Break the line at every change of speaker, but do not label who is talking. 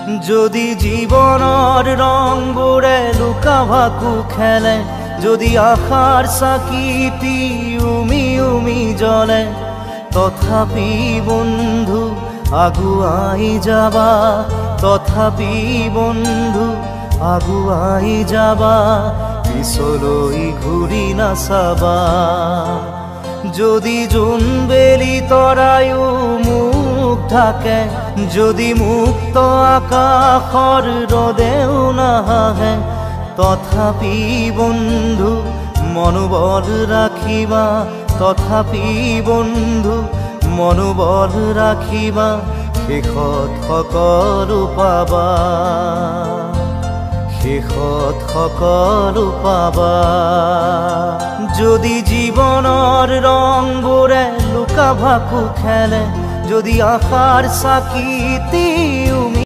যদি জীবনৰ ৰংবোৰে লুকা ভাকু খেলে, যদি আশাৰ চাকিটি উমি উমি জ্বলে, তথাপি বন্ধু আগুৱাই যাবা, তথাপি বন্ধু আগুৱাই যাবা, পিছলৈ ঘূৰি নাচাবা। যদি জোনবেলি তৰায়ো মুখ ঢাকে, যদি মুক্ত আকাশৰ ৰদেও নাহে, তথাপি বন্ধু মনোবল ৰাখিবা, তথাপি বন্ধু মনোবল ৰাখিবা, শেষত সকলো পাবা, শেষত সকলো পাবা। যদি জীৱনৰ ৰংবোৰে লুকা ভাকু খেলে, যদি আশাৰ চাকিটি